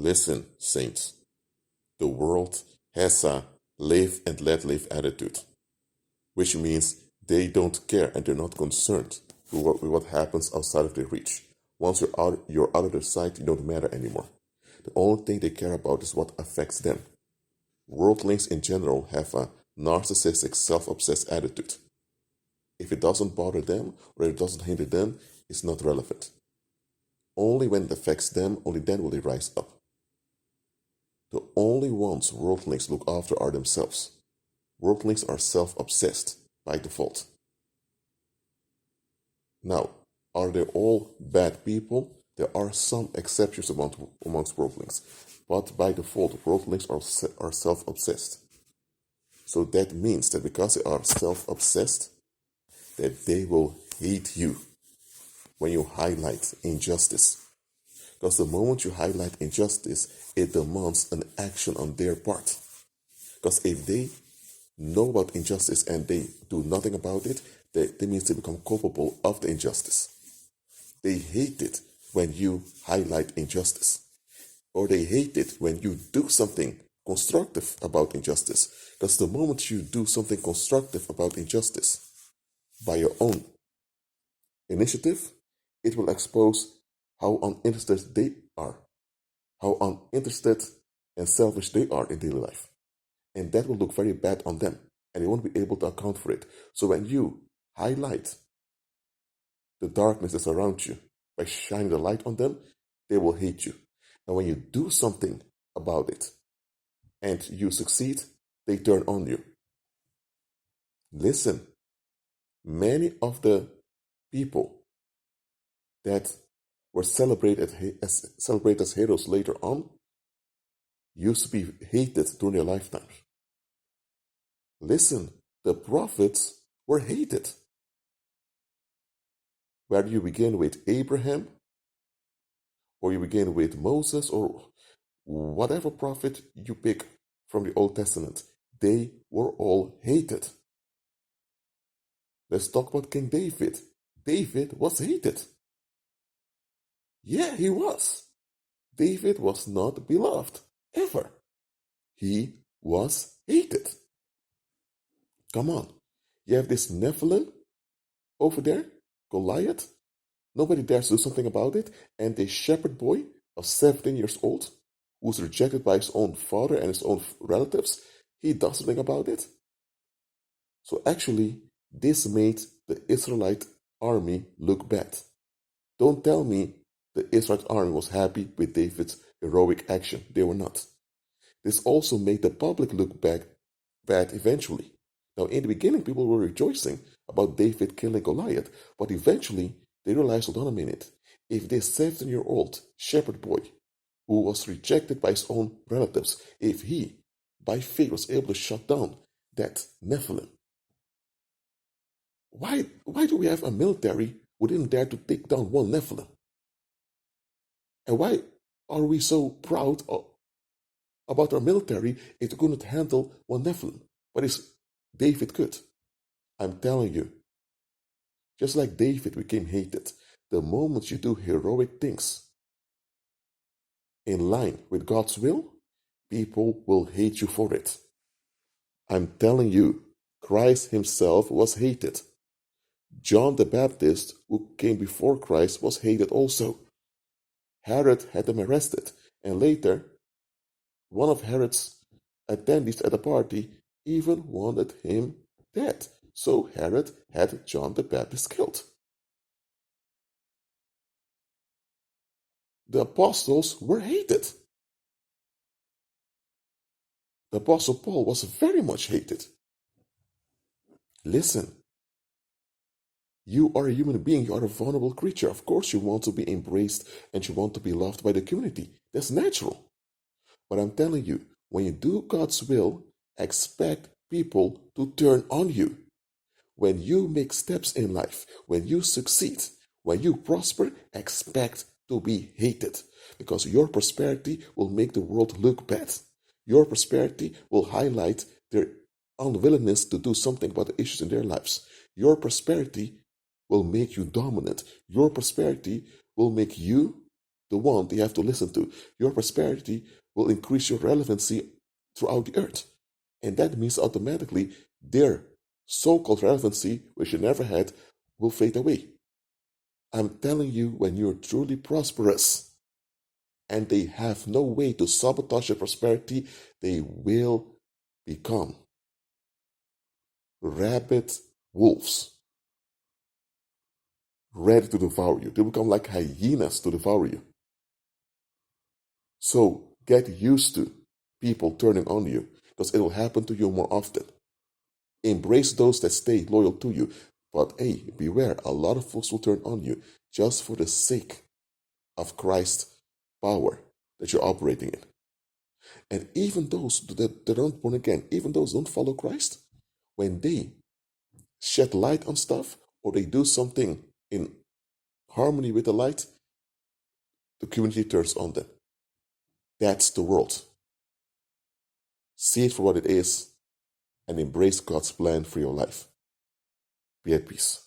Listen, saints, the world has a live and let live attitude, which means they don't care and they're not concerned with what happens outside of their reach. Once you're out of their sight, you don't matter anymore. The only thing they care about is what affects them. Worldlings in general have a narcissistic, self-obsessed attitude. If it doesn't bother them or it doesn't hinder them, it's not relevant. Only when it affects them, only then will they rise up. The only ones worldlings look after are themselves. Worldlings are self-obsessed by default. Now, are they all bad people? There are some exceptions amongst worldlings, but by default, worldlings are self-obsessed. So that means that because they are self-obsessed, that they will hate you when you highlight injustice. Because the moment you highlight injustice, it demands an action on their part. Because if they know about injustice and they do nothing about it, that means they become culpable of the injustice. They hate it when you highlight injustice. Or they hate it when you do something constructive about injustice. Because the moment you do something constructive about injustice by your own initiative, it will expose how uninterested they are, how uninterested and selfish they are in daily life. And that will look very bad on them, and they won't be able to account for it. So when you highlight the darkness that's around you by shining the light on them, they will hate you. And when you do something about it and you succeed, they turn on you. Listen, many of the people that were celebrated as heroes later on used to be hated during their lifetimes. Listen, the prophets were hated. Whether you begin with Abraham, or you begin with Moses, or whatever prophet you pick from the Old Testament, they were all hated. Let's talk about King David. David was hated. Yeah, he was. David was not beloved, ever. He was hated. Come on. You have this Nephilim over there, Goliath. Nobody dares do something about it. And a shepherd boy of 17 years old, who's rejected by his own father and his own relatives, he does something about it. So actually, this made the Israelite army look bad. Don't tell me the Israelite army was happy with David's heroic action. They were not. This also made the public look bad eventually. Now, in the beginning, people were rejoicing about David killing Goliath, but eventually they realized, hold on a minute, if this 17-year-old shepherd boy who was rejected by his own relatives, if he, by faith, was able to shut down that Nephilim, why do we have a military who didn't dare to take down one Nephilim? And why are we so proud about our military if they couldn't handle one Nephilim? But David could. I'm telling you, just like David became hated, the moment you do heroic things in line with God's will, people will hate you for it. I'm telling you, Christ himself was hated. John the Baptist, who came before Christ, was hated also. Herod had him arrested, and later, one of Herod's attendees at a party even wanted him dead. So Herod had John the Baptist killed. The apostles were hated. The apostle Paul was very much hated. Listen, you are a human being, you are a vulnerable creature. Of course you want to be embraced and you want to be loved by the community. That's natural. But I'm telling you, when you do God's will, expect people to turn on you. When you make steps in life, when you succeed, when you prosper, expect to be hated. Because your prosperity will make the world look bad. Your prosperity will highlight their unwillingness to do something about the issues in their lives. Your prosperity will make you dominant. Your prosperity will make you the one they have to listen to. Your prosperity will increase your relevancy throughout the earth. And that means automatically their so-called relevancy, which you never had, will fade away. I'm telling you, when you're truly prosperous and they have no way to sabotage your prosperity, they will become rabid wolves ready to devour you. They become like hyenas to devour you. So get used to people turning on you, because it will happen to you more often. Embrace those that stay loyal to you. But hey, beware, a lot of folks will turn on you just for the sake of Christ's power that you're operating in. And even those that aren't born again, even those who don't follow Christ, when they shed light on stuff or they do something in harmony with the light, the community turns on them. That's the world. See it for what it is and embrace God's plan for your life. Be at peace.